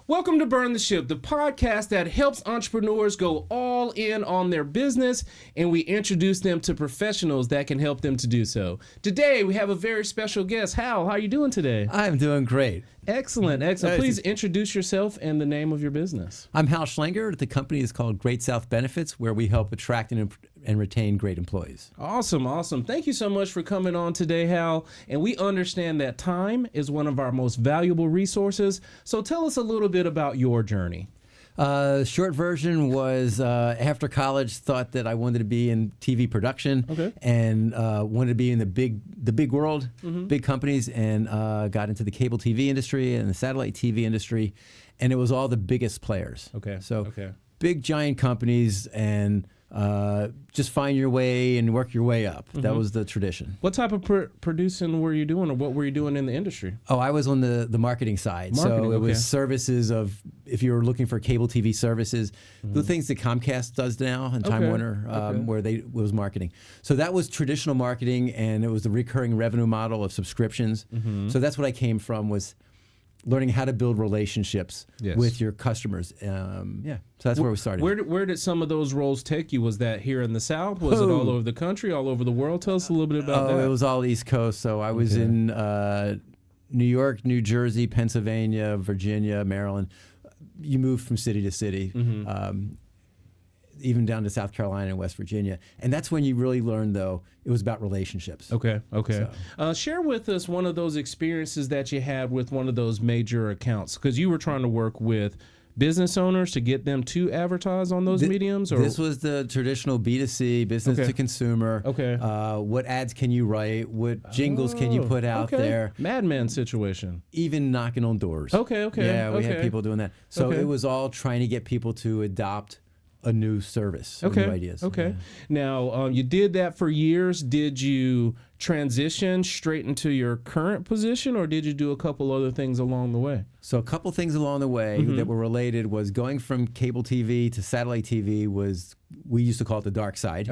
Welcome to Burn the Ship, the podcast that helps entrepreneurs go all in on their business, and we introduce them to professionals that can help them to do so. Today, we have a very special guest. Hal, how are you doing today? I'm doing great. Excellent, excellent. Please introduce yourself and the name of your business. I'm Hal Schlenger. The company is called Great South Benefits, where we help attract and retain great employees. Awesome, awesome. Thank you so much for coming on today, Hal. And we understand that time is one of our most valuable resources. So tell us a little bit about your journey. Short version was after college, thought that I wanted to be in TV production and wanted to be in the big world, big companies, and got into the cable TV industry and the satellite TV industry, and it was all the biggest players. Big giant companies, and just find your way and work your way up. That was the tradition. What type of producing were you doing, or what were you doing in the industry? Oh, I was on the marketing side. So it was services of, if you were looking for cable TV services, the things that Comcast does now and Time Warner, where it was marketing. So that was traditional marketing, and it was the recurring revenue model of subscriptions. So that's what I came from, was learning how to build relationships with your customers. So that's where we started. Where did some of those roles take you? Was that here in the South? Was it all over the country, all over the world? Tell us a little bit about that. It was all East Coast. So I was in New York, New Jersey, Pennsylvania, Virginia, Maryland. You moved from city to city, even down to South Carolina and West Virginia. And that's when you really learned, though, it was about relationships. Share with us one of those experiences that you had with one of those major accounts, because you were trying to work with business owners to get them to advertise on those mediums? Or? This was the traditional B2C, business to consumer. What ads can you write? What jingles can you put out there? Madman situation. Even knocking on doors. Yeah, we had people doing that. So it was all trying to get people to adopt a new service, new ideas. Now, you did that for years. Did you transition straight into your current position, or did you do a couple other things along the way? So a couple things along the way that were related was going from cable TV to satellite TV was, we used to call it the dark side.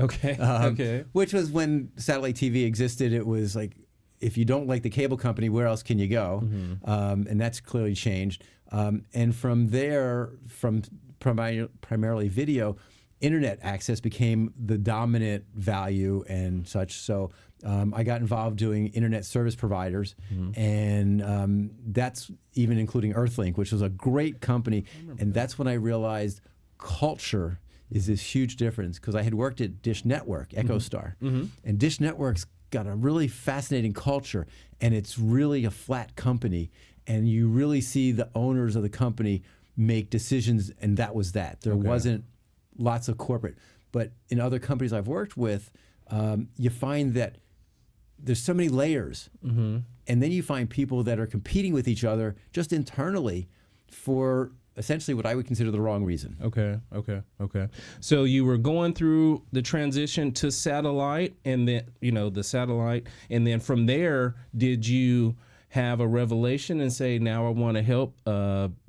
Which was when satellite TV existed. It was like, if you don't like the cable company, where else can you go? And that's clearly changed. And from there, from primarily video, internet access became the dominant value and such. So I got involved doing internet service providers, and that's even including Earthlink, which was a great company. And that's when I realized culture is this huge difference, because I had worked at Dish Network, EchoStar, and Dish Network's got a really fascinating culture, and it's really a flat company, and you really see the owners of the company make decisions, and that was that. There wasn't lots of corporate. But in other companies I've worked with, you find that there's so many layers, and then you find people that are competing with each other just internally for essentially what I would consider the wrong reason. So you were going through the transition to satellite, and then, the satellite, and then from there, did you have a revelation and say, now I want to help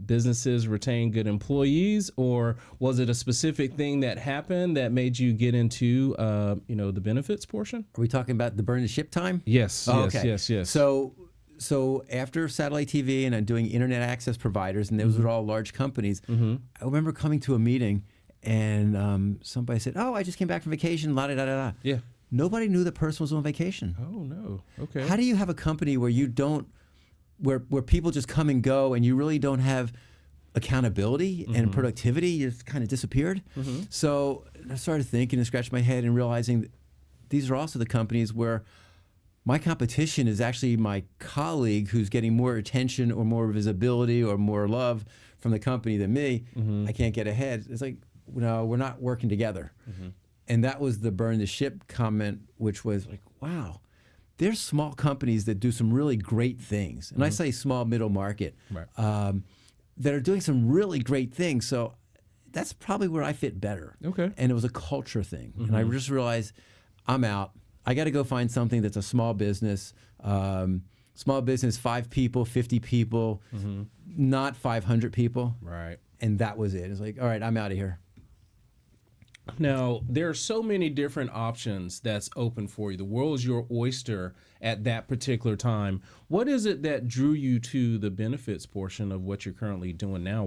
businesses retain good employees? Or was it a specific thing that happened that made you get into, the benefits portion? Are we talking about the burn the ship time? Yes. Yes. So after satellite TV and I'm doing internet access providers, and those were all large companies, I remember coming to a meeting, and somebody said, "Oh, I just came back from vacation, la-da-da-da-da." Yeah. Nobody knew the person was on vacation. Oh, no. Okay. How do you have a company where you don't, where people just come and go, and you really don't have accountability and productivity? Just kind of disappeared. So I started thinking and scratching my head and realizing that these are also the companies where my competition is actually my colleague who's getting more attention or more visibility or more love from the company than me. I can't get ahead. It's like, no, we're not working together. And that was the burn the ship comment, which was like, wow, there's small companies that do some really great things. And I say small, middle market, that are doing some really great things. So that's probably where I fit better. And it was a culture thing. And I just realized, I'm out. I got to go find something that's a small business. Small business, 5 people, 50 people, not 500 people. Right. And that was it. It's like, all right, I'm out of here. Now, there are so many different options that's open for you. The world is your oyster at that particular time. What is it that drew you to the benefits portion of what you're currently doing now?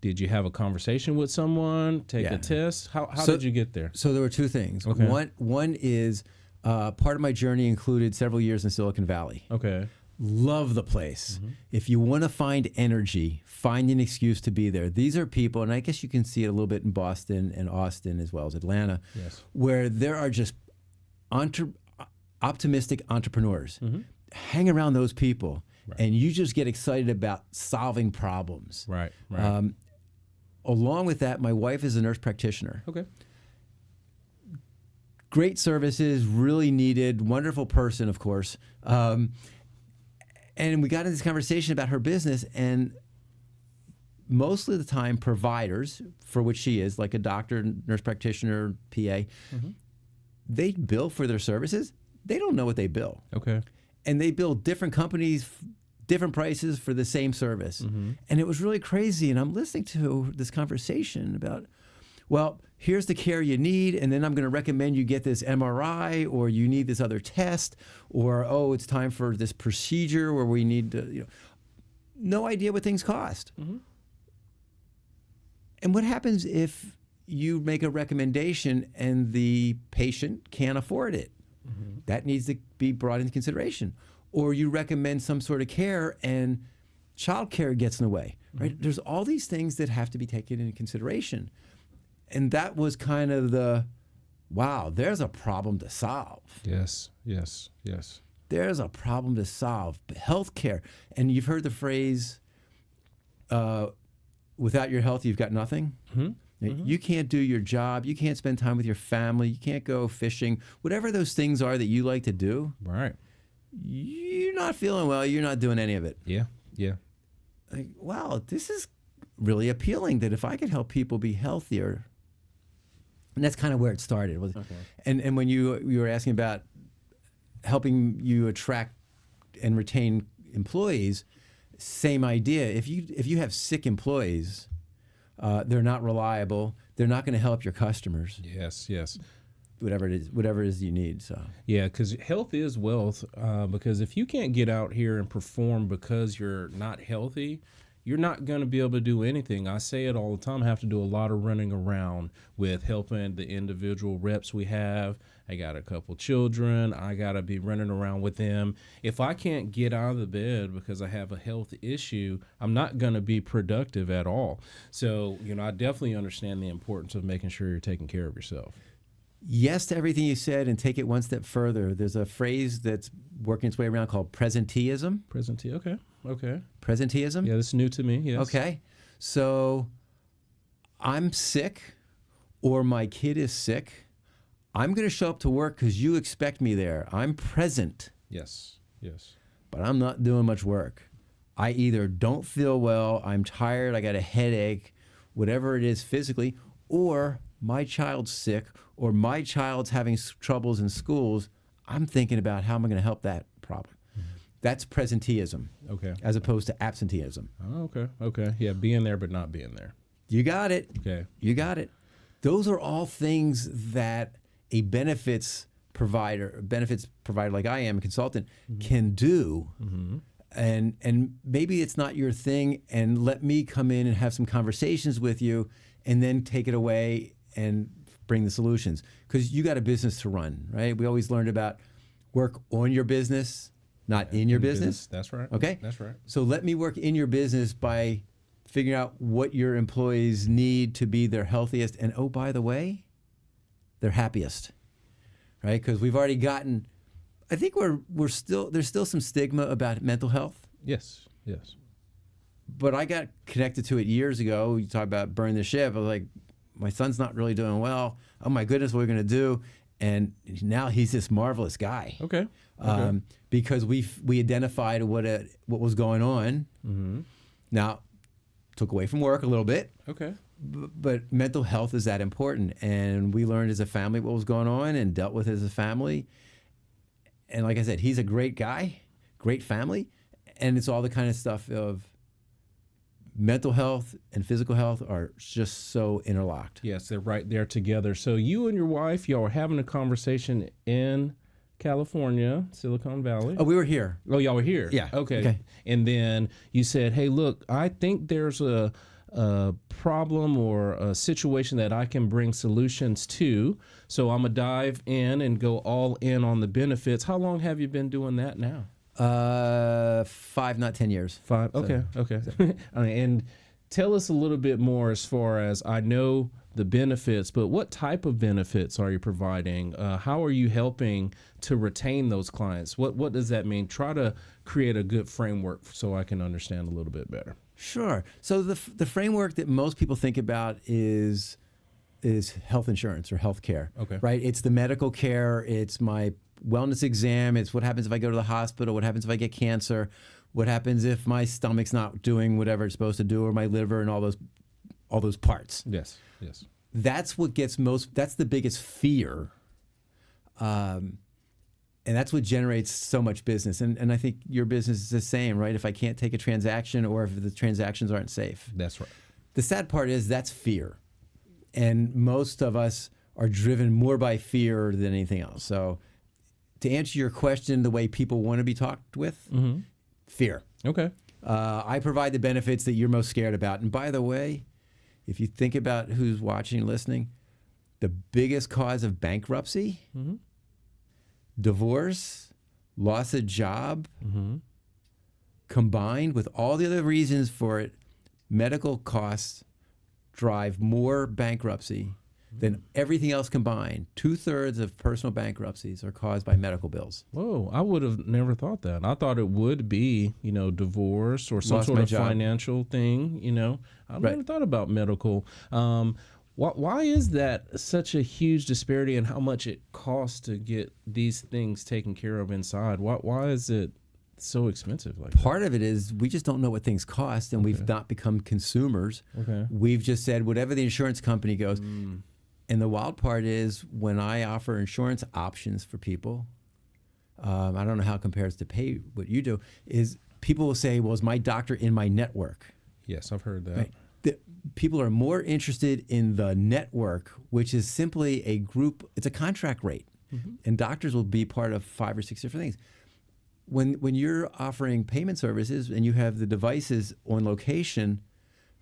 Did you have a conversation with someone, take a test? How did you get there? So there were two things. Okay. One is part of my journey included several years in Silicon Valley. Okay. Love the place. If you want to find energy, find an excuse to be there. These are people, and I guess you can see it a little bit in Boston and Austin as well as Atlanta, where there are just optimistic entrepreneurs. Hang around those people, and you just get excited about solving problems. Right. Along with that, my wife is a nurse practitioner. Okay. Great services, really needed, wonderful person, of course. And we got into this conversation about her business, and most of the time, providers, for which she is, like a doctor, nurse practitioner, PA, they bill for their services. They don't know what they bill. Okay. And they bill different companies, different prices for the same service. And it was really crazy. And I'm listening to this conversation about, well, here's the care you need, and then I'm going to recommend you get this MRI, or you need this other test, or, oh, it's time for this procedure where we need to, no idea what things cost. And what happens if you make a recommendation and the patient can't afford it? That needs to be brought into consideration. Or you recommend some sort of care and child care gets in the way, right? There's all these things that have to be taken into consideration. And that was kind of wow, there's a problem to solve. Yes. There's a problem to solve. Healthcare, and you've heard the phrase, without your health, you've got nothing. You can't do your job. You can't spend time with your family. You can't go fishing. Whatever those things are that you like to do. Right. You're not feeling well. You're not doing any of it. Yeah. Like, wow, this is really appealing, that if I could help people be healthier. And that's kind of where it started. And when you were asking about helping you attract and retain employees, same idea. If you have sick employees, they're not reliable. They're not going to help your customers. Yes. Whatever it is you need. So yeah, because health is wealth. Because if you can't get out here and perform because you're not healthy, you're not going to be able to do anything. I say it all the time. I have to do a lot of running around with helping the individual reps we have. I got a couple children. I got to be running around with them. If I can't get out of the bed because I have a health issue, I'm not going to be productive at all. So, I definitely understand the importance of making sure you're taking care of yourself. Yes to everything you said, and take it one step further. There's a phrase that's working its way around called presenteeism. Okay. Presenteeism? Yeah, that's new to me, yes. Okay. So I'm sick, or my kid is sick. I'm going to show up to work because you expect me there. I'm present. Yes. But I'm not doing much work. I either don't feel well, I'm tired, I got a headache, whatever it is physically, or my child's sick, or my child's having troubles in schools. I'm thinking about how am I going to help that problem. That's presenteeism, as opposed to absenteeism. Oh, okay. Yeah, being there but not being there. You got it. Okay. You got it. Those are all things that a benefits provider like I am, a consultant, can do. And maybe it's not your thing, and let me come in and have some conversations with you, and then take it away and bring the solutions. Because you got a business to run, right? We always learned about work on your business, not in your business. That's right. Okay? That's right. So let me work in your business by figuring out what your employees need to be their healthiest. And oh, by the way, their happiest, right? Because we've already gotten, I think there's still some stigma about mental health. Yes. But I got connected to it years ago. You talk about burn the ship. I was like, my son's not really doing well. Oh my goodness, what are we going to do? And now he's this marvelous guy. Okay. Because we identified what was going on. Now, took away from work a little bit. Okay. But mental health is that important, and we learned as a family what was going on and dealt with it as a family. And like I said, he's a great guy, great family, and it's all the kind of stuff of mental health and physical health are just so interlocked. Yes, they're right there together. So you and your wife, y'all were having a conversation in California, Silicon Valley. Oh, we were here. Oh, y'all were here? Yeah. Okay. And then you said, hey, look, I think there's a problem or a situation that I can bring solutions to. So I'm going to dive in and go all in on the benefits. How long have you been doing that now? 5, not 10 years. 5. Okay. Okay. And tell us a little bit more as far as, I know the benefits, but what type of benefits are you providing? How are you helping to retain those clients? What does that mean? Try to create a good framework so I can understand a little bit better. Sure. So the framework that most people think about is health insurance or health care. Okay. Right? It's the medical care. It's my wellness exam. It's what happens if I go to the hospital. What happens if I get cancer? What happens if my stomach's not doing whatever it's supposed to do, or my liver, and all those parts. Yes. Yes. That's what gets that's the biggest fear. And that's what generates so much business. And I think your business is the same, right? If I can't take a transaction, or if the transactions aren't safe. That's right. The sad part is that's fear. And most of us are driven more by fear than anything else. So to answer your question, the way people want to be talked with, fear. Okay. I provide the benefits that you're most scared about. And by the way, if you think about who's watching and listening, the biggest cause of bankruptcy, divorce, loss of job, combined with all the other reasons for it, medical costs drive more bankruptcy than everything else combined. 2/3 of personal bankruptcies are caused by medical bills. Whoa, I would have never thought that. I thought it would be, divorce or some sort of financial thing, I never thought about medical. Why is that such a huge disparity in how much it costs to get these things taken care of inside? Why is it so expensive like Part of it is we just don't know what things cost, and we've not become consumers. Okay. We've just said whatever the insurance company goes. And the wild part is when I offer insurance options for people, I don't know how it compares to pay what you do, is people will say, well, is my doctor in my network? Yes, I've heard that. Right. People are more interested in the network, which is simply a group, it's a contract rate. And doctors will be part of 5 or 6 different things. When you're offering payment services and you have the devices on location,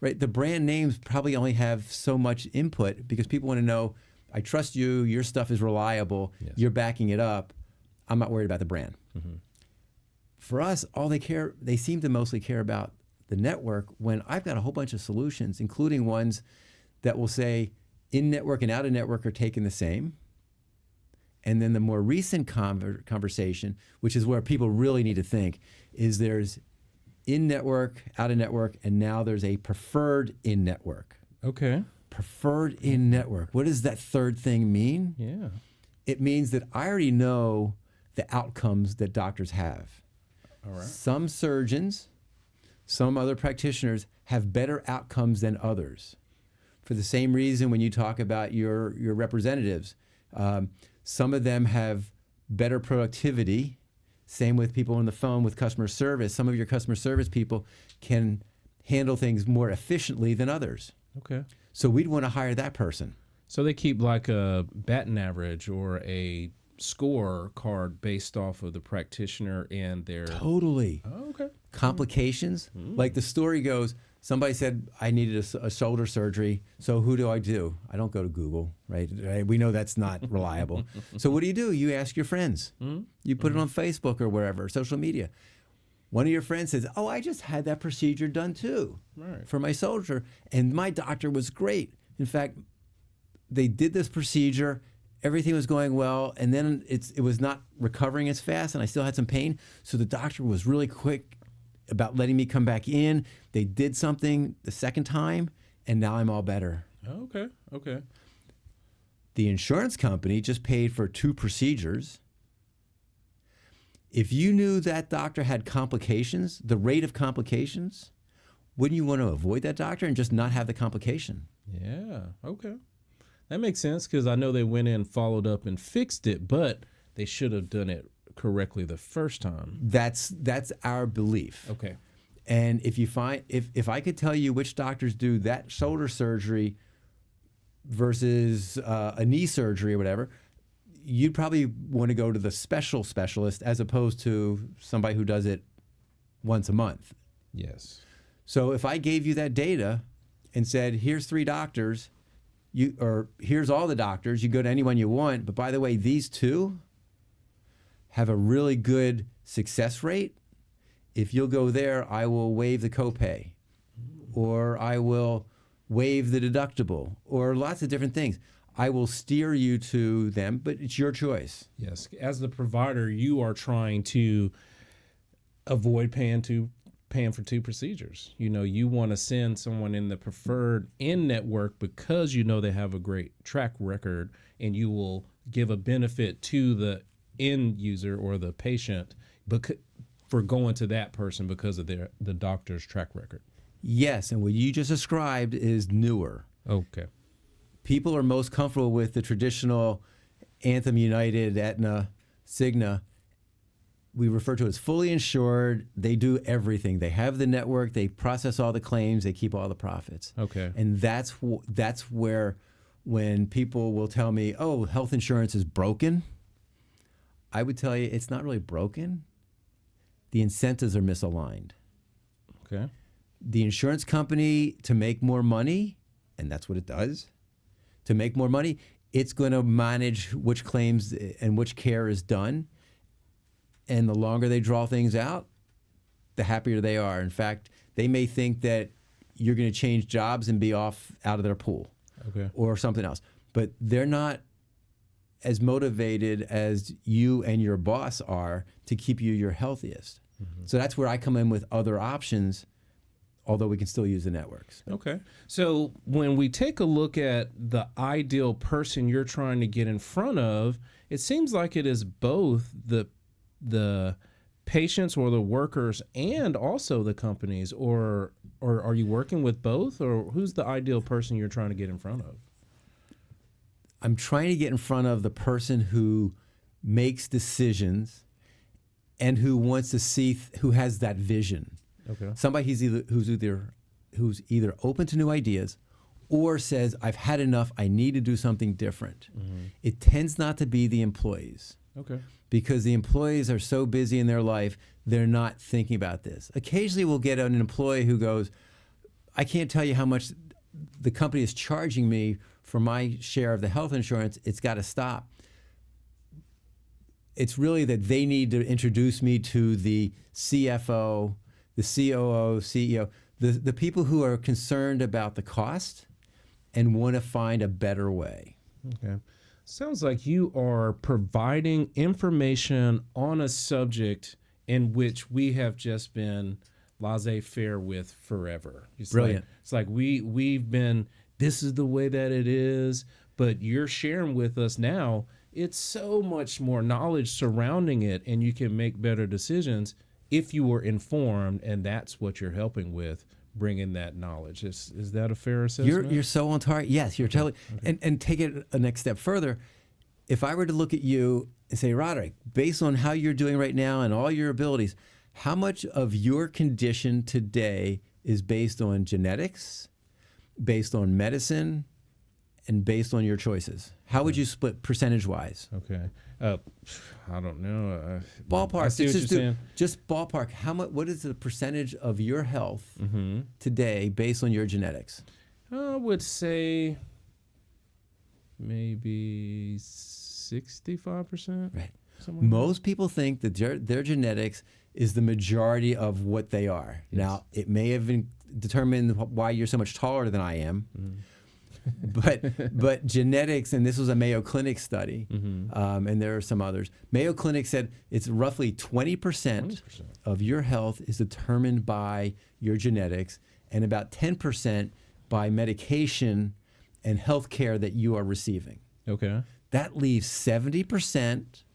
right, the brand names probably only have so much input because people want to know, I trust you, your stuff is reliable, you're backing it up, I'm not worried about the brand. For us, they seem to mostly care about the network, when I've got a whole bunch of solutions, including ones that will say in-network and out-of-network are taken the same. And then the more recent conversation, which is where people really need to think, is there's in-network, out-of-network, and now there's a preferred in-network. Okay. Preferred in-network. What does that third thing mean? Yeah. It means that I already know the outcomes that doctors have. All right. Some surgeons, some other practitioners have better outcomes than others. For the same reason when you talk about your representatives, some of them have better productivity. Same with people on the phone with customer service. Some of your customer service people can handle things more efficiently than others. Okay. So we'd want to hire that person. So they keep like a batting average or a score card based off of the practitioner and their... Totally. Oh, okay. Complications. Like the story goes, somebody said, I needed a shoulder surgery, so who do? I don't go to Google, right? We know that's not reliable. So what do? You ask your friends. You put it on Facebook or wherever, social media. One of your friends says, oh, I just had that procedure done too for my shoulder, and my doctor was great. In fact, they did this procedure, everything was going well, and then it was not recovering as fast, and I still had some pain. So the doctor was really quick about letting me come back in. They did something the second time, and now I'm all better. Okay, okay. The insurance company just paid for 2 procedures. If you knew that doctor had complications, the rate of complications, wouldn't you want to avoid that doctor and just not have the complication? Yeah, okay. That makes sense because I know they went in, followed up, and fixed it, but they should have done it correctly the first time. That's our belief. Okay. And if I could tell you which doctors do that shoulder surgery versus a knee surgery or whatever, you'd probably want to go to the specialist as opposed to somebody who does it once a month. Yes. So if I gave you that data and said, here's 3 doctors, or here's all the doctors, you go to anyone you want, but by the way, these 2 have a really good success rate. If you'll go there, I will waive the copay, or I will waive the deductible, or lots of different things. I will steer you to them, but it's your choice. Yes. As the provider, you are trying to avoid paying for 2 procedures. You want to send someone in the preferred in-network because they have a great track record, and you will give a benefit to the end user or the patient for going to that person because of the doctor's track record. Yes, and what you just described is newer. Okay. People are most comfortable with the traditional Anthem, United, Aetna, Cigna. We refer to it as fully insured. They do everything. They have the network. They process all the claims. They keep all the profits. Okay. And that's where when people will tell me, oh, health insurance is broken, I would tell you it's not really broken. The incentives are misaligned. Okay. The insurance company, to make more money, and that's what it does, to make more money, it's going to manage which claims and which care is done. And the longer they draw things out, the happier they are. In fact, they may think that you're going to change jobs and be out of their pool, okay, or something else. But they're not as motivated as you and your boss are to keep you your healthiest. Mm-hmm. So that's where I come in with other options, although we can still use the networks. Okay. So when we take a look at the ideal person you're trying to get in front of, it seems like it is both the patients or the workers and also the companies, or are you working with both, or who's the ideal person you're trying to get in front of? I'm trying to get in front of the person who makes decisions and who wants to see, who has that vision. Okay. Somebody who's either open to new ideas or says, I've had enough, I need to do something different. Mm-hmm. It tends not to be the employees. Okay. Because the employees are so busy in their life, they're not thinking about this. Occasionally we'll get an employee who goes, I can't tell you how much the company is charging me for my share of the health insurance, it's got to stop. It's really that they need to introduce me to the CFO, the COO, CEO, the people who are concerned about the cost and want to find a better way. Okay. Sounds like you are providing information on a subject in which we have just been laissez-faire with forever. Brilliant. It's like we've been, this is the way that it is, but you're sharing with us now, it's so much more knowledge surrounding it, and you can make better decisions if you were informed, and that's what you're helping with, bringing that knowledge. Is that a fair assessment? You're so on target. Yes, you're totally. Okay. And take it a next step further. If I were to look at you and say, Roderick, based on how you're doing right now and all your abilities, how much of your condition today is based on genetics, based on medicine, and based on your choices? How would you split percentage-wise? Okay. I don't know. Ballpark. I see what you're saying. Just ballpark. What is the percentage of your health today based on your genetics? I would say maybe 65%. Right. Most people think that their genetics is the majority of what they are. Yes. Now, it may have been determined why you're so much taller than I am. Mm-hmm. But genetics, and this was a Mayo Clinic study, and there are some others. Mayo Clinic said it's roughly 20% of your health is determined by your genetics, and about 10% by medication and health care that you are receiving. Okay. That leaves 70%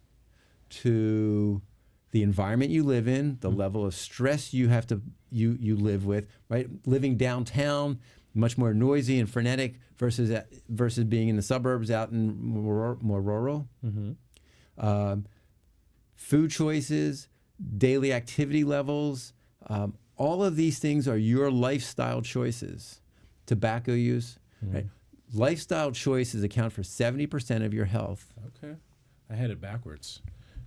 to the environment you live in, the level of stress you have to you live with, right? Living downtown, much more noisy and frenetic versus being in the suburbs out in more rural. Mm-hmm. Food choices, daily activity levels, all of these things are your lifestyle choices. Tobacco use, right? Lifestyle choices account for 70% of your health. Okay. I had it backwards.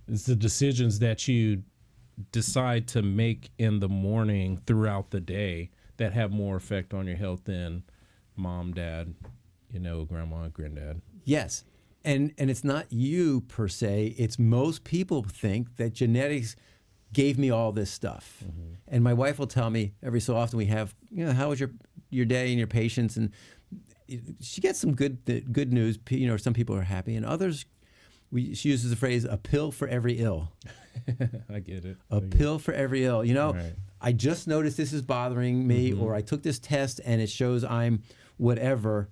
It's the decisions that you decide to make in the morning throughout the day that have more effect on your health than mom, dad, grandma, granddad. Yes. And it's not you per se. It's most people think that genetics gave me all this stuff. And my wife will tell me every so often we have, how was your day and your patients? And she gets some good news. Some people are happy and others, she uses the phrase, a pill for every ill. I get it. A pill for every ill. Right. I just noticed this is bothering me, or I took this test and it shows I'm whatever.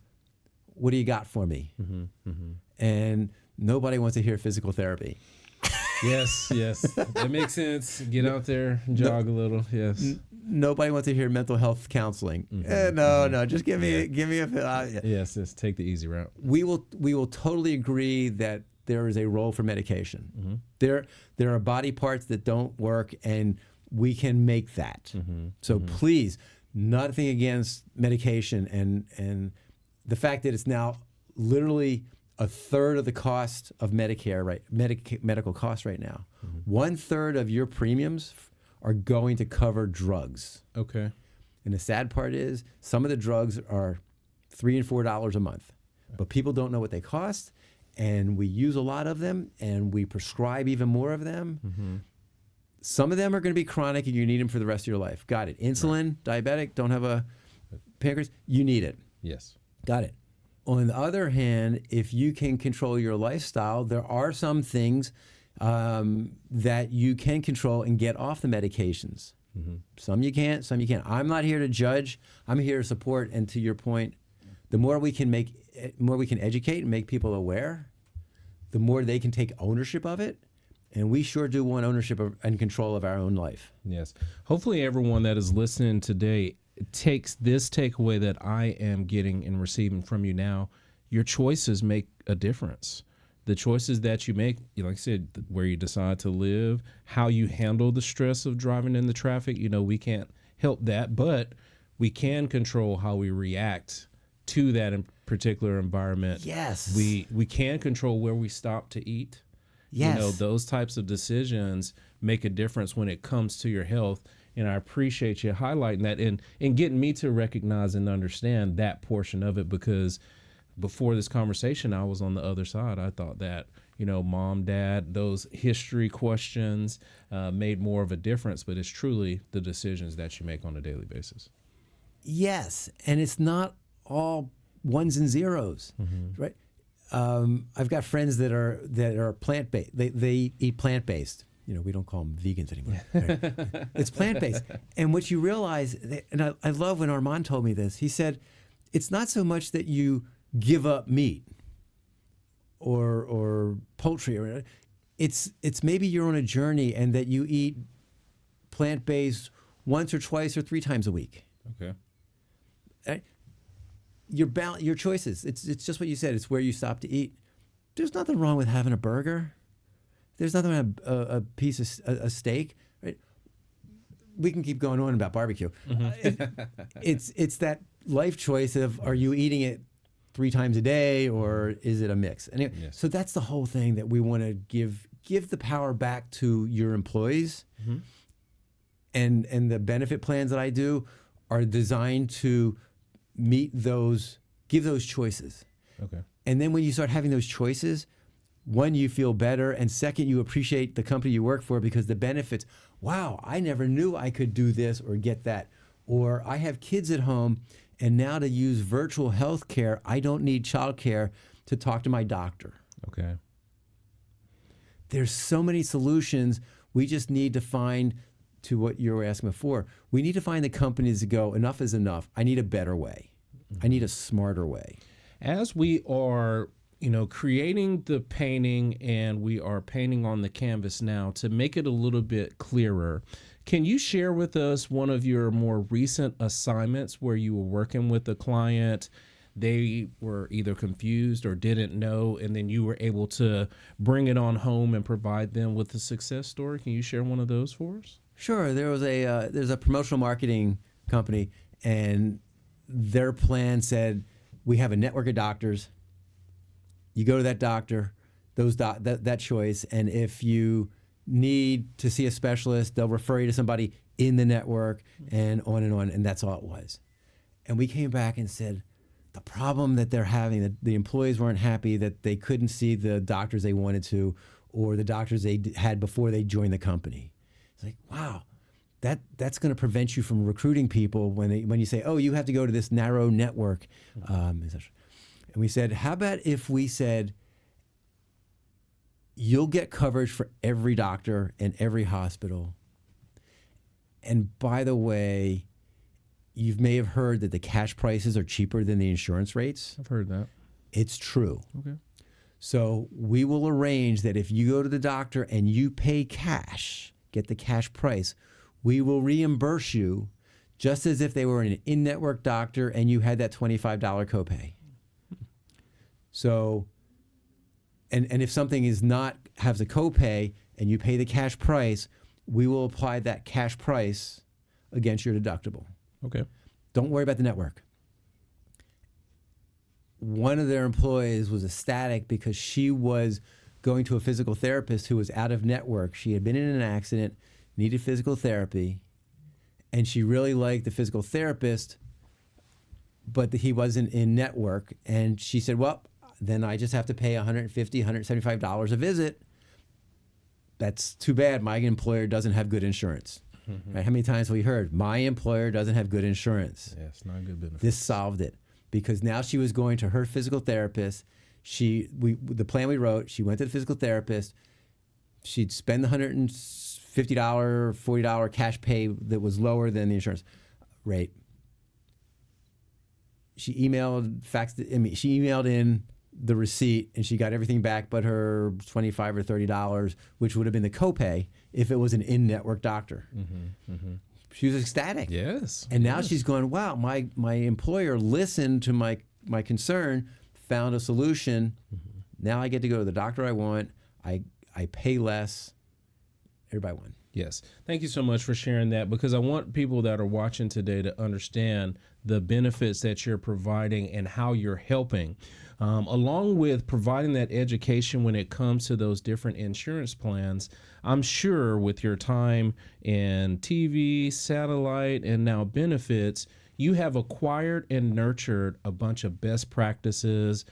What do you got for me? And nobody wants to hear physical therapy. Yes. That makes sense. Get out there, jog a little. Yes. Nobody wants to hear mental health counseling. No, just give me a pill. Yes, take the easy route. We will totally agree that there is a role for medication. There are body parts that don't work, and we can make that. So please, nothing against medication, and the fact that it's now literally a third of the cost of Medicare, right? Medical costs right now. 1/3 of your premiums are going to cover drugs. Okay. And the sad part is some of the drugs are $3 and $4 a month, but people don't know what they cost, and we use a lot of them, and we prescribe even more of them. Some of them are going to be chronic, and you need them for the rest of your life. Got it. Insulin, diabetic, don't have a pancreas, you need it. Yes. Got it. On the other hand, if you can control your lifestyle, there are some things that you can control and get off the medications. Some you can't, some you can't. I'm not here to judge. I'm here to support. And to your point, the more we can educate and make people aware, the more they can take ownership of it. And we sure do want ownership and control of our own life. Yes. Hopefully everyone that is listening today takes this takeaway that I am getting and receiving from you now. Your choices make a difference. The choices that you make, like I said, where you decide to live, how you handle the stress of driving in the traffic, we can't help that, but we can control how we react to that in particular environment. Yes. We can control where we stop to eat. Yes. Those types of decisions make a difference when it comes to your health. And I appreciate you highlighting that and getting me to recognize and understand that portion of it, because before this conversation, I was on the other side. I thought that, mom, dad, those history questions made more of a difference, but it's truly the decisions that you make on a daily basis. Yes. And it's not all ones and zeros, right? I've got friends that are plant-based. They eat plant-based. We don't call them vegans anymore. Right? It's plant-based. And what you realize, and I love when Armand told me this, he said, it's not so much that you give up meat or poultry, or it's maybe you're on a journey and that you eat plant-based once or twice or 3 times a week. Okay. Right? Your choices. It's just what you said. It's where you stop to eat. There's nothing wrong with having a burger. There's nothing wrong with a piece of a steak. Right? We can keep going on about barbecue. It's that life choice of, are you eating it 3 times a day, or is it a mix? Anyway, Yes. So that's the whole thing that we want to give the power back to your employees. And the benefit plans that I do are designed to give those choices. Okay. And then when you start having those choices, one, you feel better, and second, you appreciate the company you work for because the benefits, wow, I never knew I could do this or get that. Or I have kids at home, and now to use virtual health care, I don't need childcare to talk to my doctor. Okay. There's so many solutions. We just need to find, to what you were asking before, we need to find the companies that go, enough is enough. I need a better way. I need a smarter way. As we are, creating the painting, and we are painting on the canvas now to make it a little bit clearer, can you share with us one of your more recent assignments where you were working with a client? They were either confused or didn't know, and then you were able to bring it on home and provide them with a success story. Can you share one of those for us? Sure. There's a promotional marketing company, and their plan said, we have a network of doctors. You go to that doctor, that choice, and if you need to see a specialist, they'll refer you to somebody in the network, and on, and that's all it was. And we came back and said, the problem that they're having, that the employees weren't happy that they couldn't see the doctors they wanted to, or the doctors they had before they joined the company. It's like, wow, that's going to prevent you from recruiting people when you say, oh, you have to go to this narrow network. And we said, how about if we said, you'll get coverage for every doctor and every hospital. And by the way, you may have heard that the cash prices are cheaper than the insurance rates. I've heard that. It's true. Okay. So we will arrange that if you go to the doctor and you pay cash, get the cash price, we will reimburse you just as if they were an in-network doctor and you had that $25 copay. So, and if something has a copay and you pay the cash price, we will apply that cash price against your deductible. Okay. Don't worry about the network. One of their employees was ecstatic because she was going to a physical therapist who was out of network. She had been in an accident, needed physical therapy, and she really liked the physical therapist, but he wasn't in network. And she said, well, then I just have to pay $150, $175 a visit. That's too bad. My employer doesn't have good insurance. Mm-hmm. Right? How many times have we heard, my employer doesn't have good insurance? Yeah, it's not a good benefit. This solved it because now she was going to her physical therapist. The plan we wrote, she went to the physical therapist. She'd spend the $150, $40 cash pay that was lower than the insurance rate. She emailed in the receipt, and she got everything back but her $25 or $30, which would have been the copay if it was an in-network doctor. Mm-hmm, mm-hmm. She was ecstatic. Yes. And now she's going, wow, my employer listened to my concern, found a solution. Mm-hmm. Now I get to go to the doctor I want. I pay less. Everybody won. Yes. Thank you so much for sharing that, because I want people that are watching today to understand the benefits that you're providing and how you're helping. Along with providing that education when it comes to those different insurance plans, I'm sure with your time in TV, satellite, and now benefits, you have acquired and nurtured a bunch of best practices,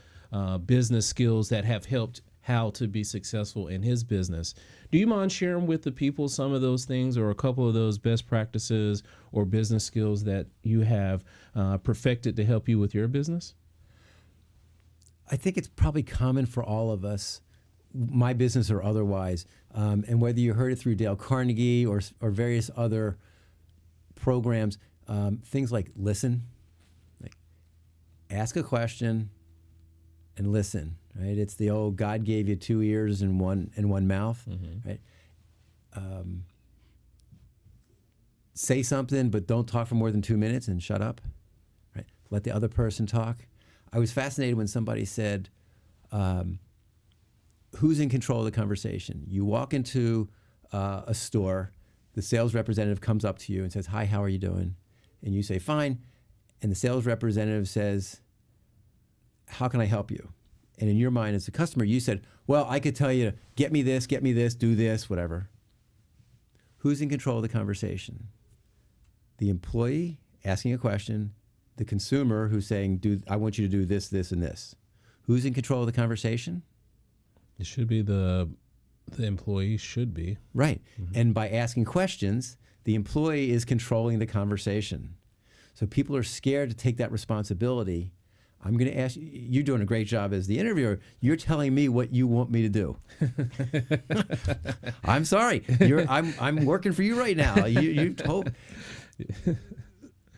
business skills that have helped Hal to be successful in his business. Do you mind sharing with the people some of those things or a couple of those best practices or business skills that you have perfected to help you with your business? I think it's probably common for all of us, my business or otherwise, and whether you heard it through Dale Carnegie or various other programs, things like listen, like ask a question and listen. Right? It's the old God gave you two ears and one mouth. Mm-hmm. Right? Say something, but don't talk for more than 2 minutes and shut up. Right? Let the other person talk. I was fascinated when somebody said, who's in control of the conversation? You walk into a store, the sales representative comes up to you and says, hi, how are you doing? And you say, fine. And the sales representative says, how can I help you? And in your mind as a customer, you said, well, I could tell you, get me this, do this, whatever. Who's in control of the conversation? The employee asking a question, the consumer who's saying, I want you to do this, this, and this. Who's in control of the conversation? It should be the employee should be. Right. Mm-hmm. And by asking questions, the employee is controlling the conversation. So people are scared to take that responsibility. I'm going to ask you, you're doing a great job as the interviewer. You're telling me what you want me to do. I'm sorry. I'm working for you right now. You told.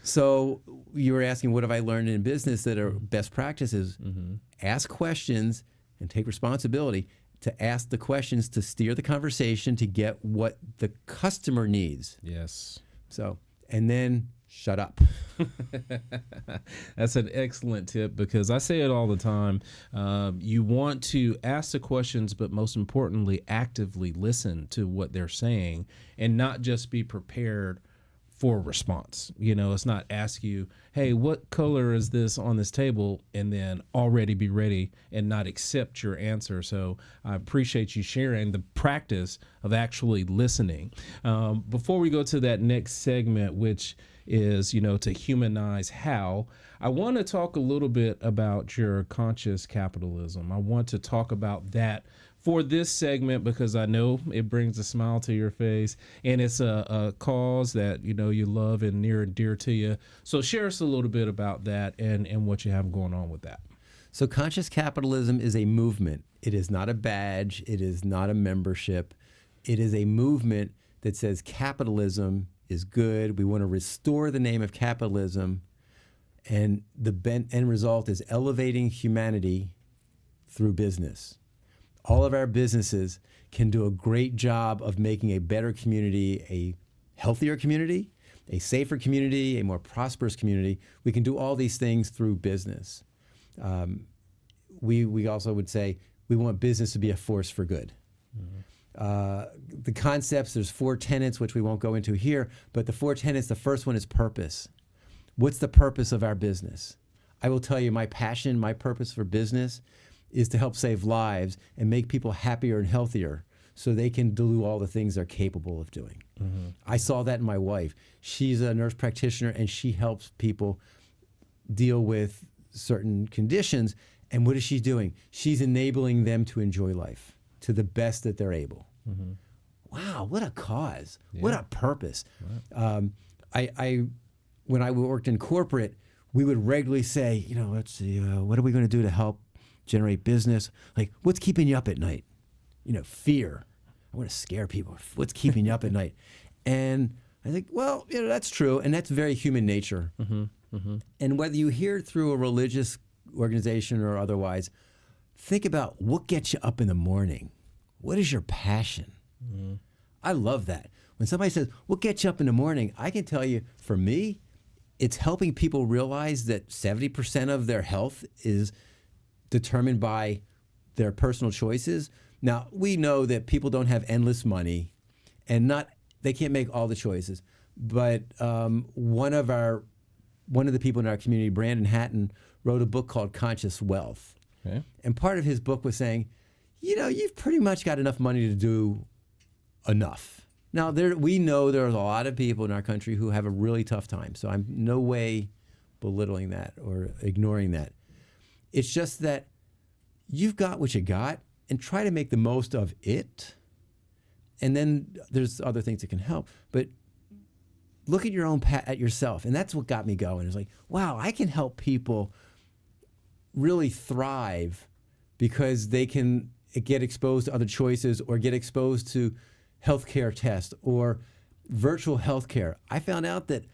So you were asking, what have I learned in business that are best practices? Mm-hmm. Ask questions and take responsibility to ask the questions to steer the conversation to get what the customer needs. Yes. So, and then shut up. That's an excellent tip, because I say it all the time. You want to ask the questions, but most importantly, actively listen to what they're saying and not just be prepared for a response. It's not ask you, hey, what color is this on this table, and then already be ready and not accept your answer. So I appreciate you sharing the practice of actually listening. Before we go to that next segment, which is, to humanize Hal, I want to talk a little bit about your conscious capitalism. I want to talk about that for this segment because I know it brings a smile to your face, and it's a cause that you love and near and dear to you. So share us a little bit about that and what you have going on with that. So conscious capitalism is a movement. It is not a badge. It is not a membership. It is a movement that says capitalism is good. We want to restore the name of capitalism, and the end result is elevating humanity through business. All of our businesses can do a great job of making a better community, a healthier community, a safer community, a more prosperous community. We can do all these things through business. We also would say we want business to be a force for good. Mm-hmm. The concepts, there's 4 tenets, which we won't go into here, but the 4 tenets, the first one is purpose. What's the purpose of our business? I will tell you my passion, my purpose for business is to help save lives and make people happier and healthier so they can do all the things they're capable of doing. Mm-hmm. I saw that in my wife. She's a nurse practitioner, and she helps people deal with certain conditions. And what is she doing? She's enabling them to enjoy life to the best that they're able. Mm-hmm. Wow, what a cause. Yeah. What a purpose. Right. When I worked in corporate, we would regularly say, let's see, what are we going to do to help generate business? Like, what's keeping you up at night? Fear. I want to scare people. What's keeping you up at night? And I think, well, that's true, and that's very human nature. Mm-hmm. Mm-hmm. And whether you hear it through a religious organization or otherwise, think about what gets you up in the morning. What is your passion? Mm-hmm. I love that. When somebody says, what gets you up in the morning? I can tell you, for me, it's helping people realize that 70% of their health is determined by their personal choices. Now, we know that people don't have endless money, and they can't make all the choices. But one of the people in our community, Brandon Hatton, wrote a book called Conscious Wealth. Okay. And part of his book was saying, you've pretty much got enough money to do enough. Now, we know there's a lot of people in our country who have a really tough time. So I'm no way belittling that or ignoring that. It's just that you've got what you got, and try to make the most of it. And then there's other things that can help. But look at at yourself. And that's what got me going. It's like, wow, I can help people really thrive because they can get exposed to other choices or get exposed to healthcare tests or virtual healthcare. I found out that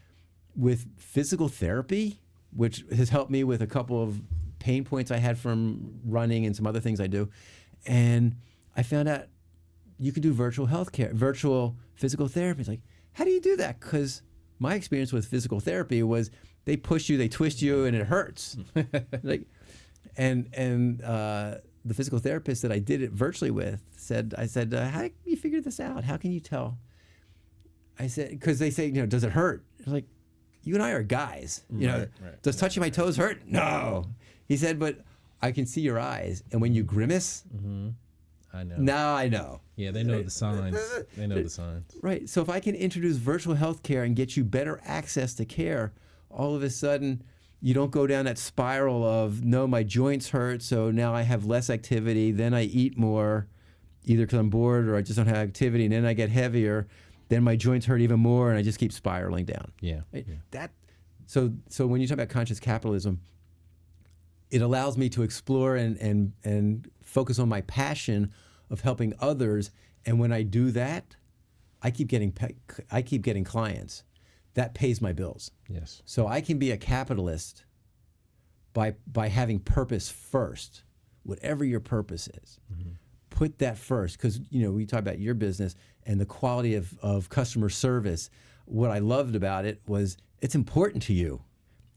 with physical therapy, which has helped me with a couple of pain points I had from running and some other things I do, and I found out you can do virtual healthcare, virtual physical therapy. It's like, how do you do that? Because my experience with physical therapy was they push you, they twist you, and it hurts. The physical therapist that I did it virtually with I said, how do you figure this out? How can you tell? I said, because they say, does it hurt? It's like, you and I are guys. Does touching my toes hurt? No. He said, but I can see your eyes, and when you grimace, mm-hmm. I know. Now I know. Yeah, they know the signs. They know the signs. Right. So if I can introduce virtual healthcare and get you better access to care, all of a sudden you don't go down that spiral of, no, my joints hurt, so now I have less activity, then I eat more, either because I'm bored or I just don't have activity, and then I get heavier, then my joints hurt even more, and I just keep spiraling down. Yeah. Right? Yeah. So when you talk about conscious capitalism, it allows me to explore and focus on my passion of helping others. And when I do that, I keep getting clients. That pays my bills. Yes. So I can be a capitalist by having purpose first, whatever your purpose is. Mm-hmm. Put that first, because we talk about your business and the quality of customer service. what I loved about it was it's important to you.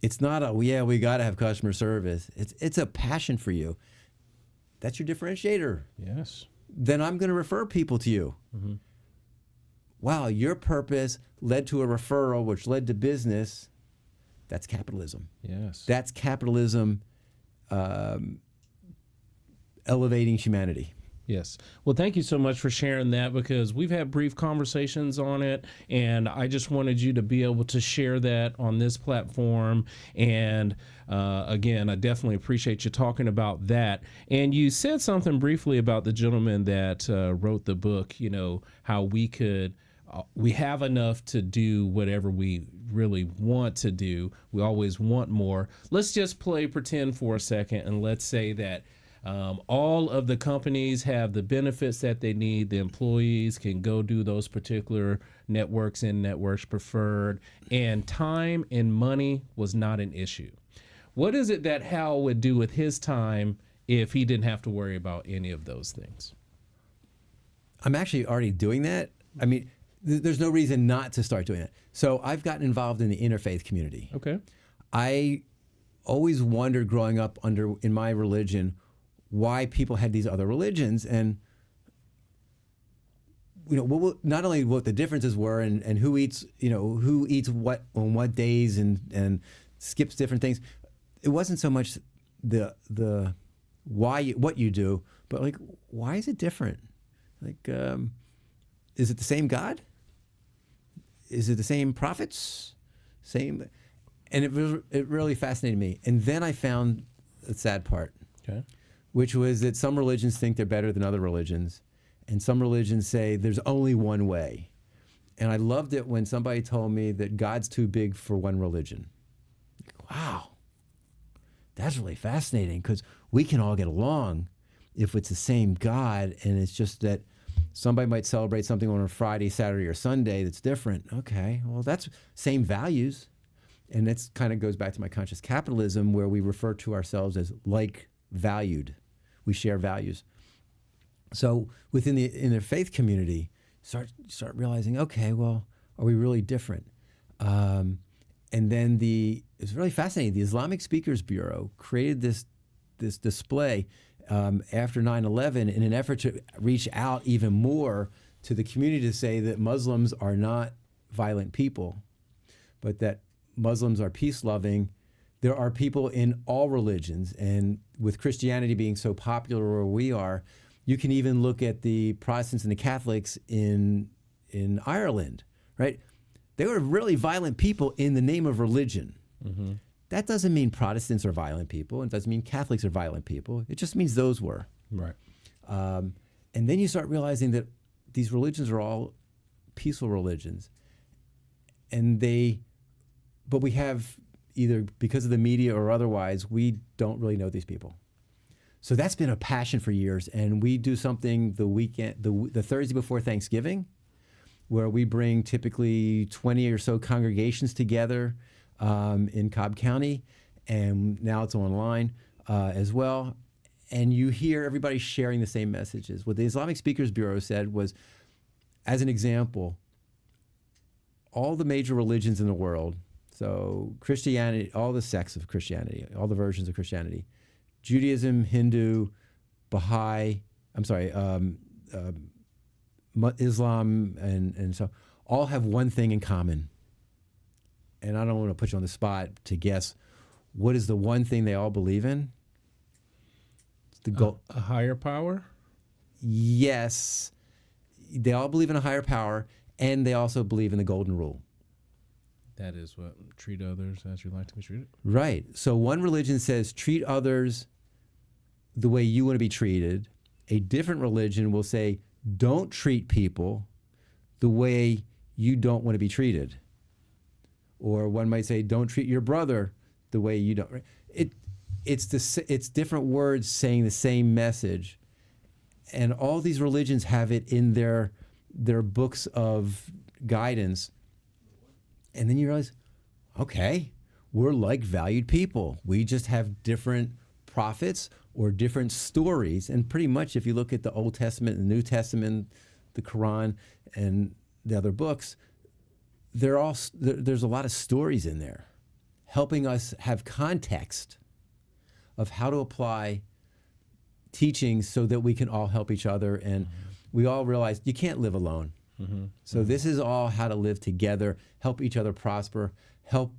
It's not a, yeah, we got to have customer service. It's a passion for you. That's your differentiator. Yes. Then I'm going to refer people to you. Mm-hmm. Wow, your purpose led to a referral, which led to business. That's capitalism. Yes. That's capitalism elevating humanity. Yes. Well, thank you so much for sharing that, because we've had brief conversations on it, and I just wanted you to be able to share that on this platform. And again, I definitely appreciate you talking about that. And you said something briefly about the gentleman that wrote the book, you know, how we have enough to do whatever we really want to do. We always want more. Let's just play pretend for a second, and let's say that all of the companies have the benefits that they need. The employees can go do those particular networks and networks preferred, and time and money was not an issue. What is it that Hal would do with his time if he didn't have to worry about any of those things? I'm actually already doing that. I mean, there's no reason not to start doing it. So I've gotten involved in the interfaith community. Okay. I always wondered growing up in my religion why people had these other religions, and you know, not only what the differences were and who eats what on what days and skips different things. It wasn't so much the why what you do, but like, why is it different? Like, is it the same God? Is it the same prophets? Same, and it really fascinated me. And then I found the sad part. Okay. Which was that some religions think they're better than other religions, and some religions say there's only one way. And I loved it when somebody told me that God's too big for one religion. Wow, that's really fascinating, because we can all get along if it's the same God, and it's just that somebody might celebrate something on a Friday, Saturday, or Sunday that's different. Okay, well, that's same values. And that's kind of goes back to my conscious capitalism, where we refer to ourselves as like valued. We share values. So within the interfaith community, start realizing, okay, well, are we really different? And then it's really fascinating. The Islamic Speakers Bureau created this display after 9/11 in an effort to reach out even more to the community, to say that Muslims are not violent people, but that Muslims are peace-loving. There are people in all religions, and with Christianity being so popular where we are, you can even look at the Protestants and the Catholics in Ireland, right? They were really violent people in the name of religion. Mm-hmm. That doesn't mean Protestants are violent people. It doesn't mean Catholics are violent people. It just means those were. Right. And then you start realizing that these religions are all peaceful religions, but we have, either because of the media or otherwise, we don't really know these people. So that's been a passion for years. And we do something the weekend, the Thursday before Thanksgiving, where we bring typically 20 or so congregations together in Cobb County. And now it's online as well. And you hear everybody sharing the same messages. What the Islamic Speakers Bureau said was, as an example, all the major religions in the world, so Christianity, all the sects of Christianity, all the versions of Christianity, Judaism, Hindu, Baha'i, Islam, and so all have one thing in common. And I don't want to put you on the spot to guess, what is the one thing they all believe in? It's the a higher power? Yes. They all believe in a higher power, and they also believe in the golden rule. That is what? Treat others as you'd like to be treated? Right. So one religion says treat others the way you want to be treated. A different religion will say don't treat people the way you don't want to be treated. Or one might say don't treat your brother the way you don't. It's different words saying the same message. And all these religions have it in their books of guidance. And then you realize, okay, we're like valued people. We just have different prophets or different stories. And pretty much if you look at the Old Testament and the New Testament, the Quran and the other books, there's a lot of stories in there, helping us have context of how to apply teachings so that we can all help each other, and we all realize you can't live alone. So this is all how to live together, help each other prosper, help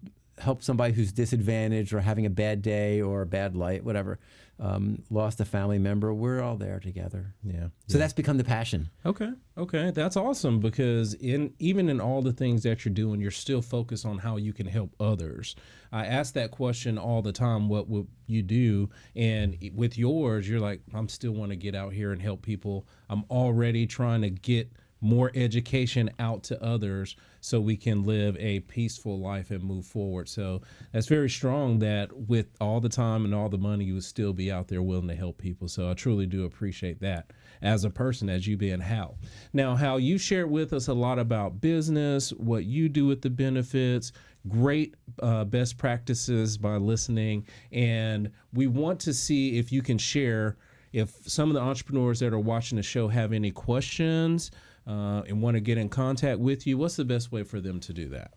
somebody who's disadvantaged or having a bad day or a bad light, whatever, lost a family member. We're all there together. Yeah. So that's become the passion. Okay. That's awesome, because even in all the things that you're doing, you're still focused on how you can help others. I ask that question all the time, what would you do? And with yours, you're like, I'm still want to get out here and help people. I'm already trying to get more education out to others so we can live a peaceful life and move forward. So that's very strong that with all the time and all the money, you would still be out there willing to help people. So I truly do appreciate that as a person, as you being Hal. Now, Hal, you shared with us a lot about business, what you do with the benefits, great best practices by listening. And we want to see if you can share, if some of the entrepreneurs that are watching the show have any questions, and want to get in contact with you, what's the best way for them to do that?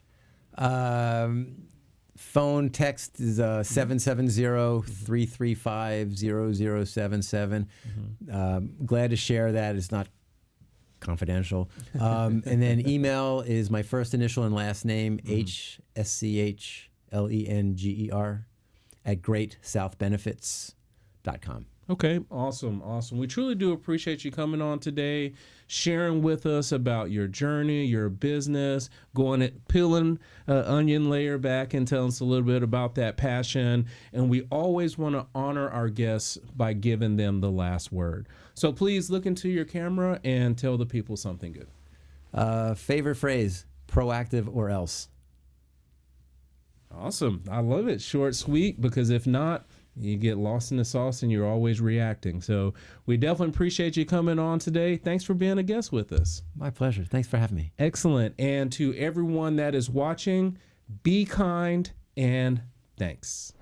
Phone, text is 770-335-0077. Glad to share that. It's not confidential. And then email is my first initial and last name, HSCHLENGER @greatsouthbenefits.com. Okay, awesome. We truly do appreciate you coming on today, sharing with us about your journey, your business, peeling an onion layer back and telling us a little bit about that passion. And we always want to honor our guests by giving them the last word. So please look into your camera and tell the people something good. Favorite phrase, proactive or else. Awesome. I love it. Short, sweet, because if not, you get lost in the sauce and you're always reacting. So we definitely appreciate you coming on today. Thanks for being a guest with us. My pleasure. Thanks for having me. Excellent. And to everyone that is watching, be kind and thanks.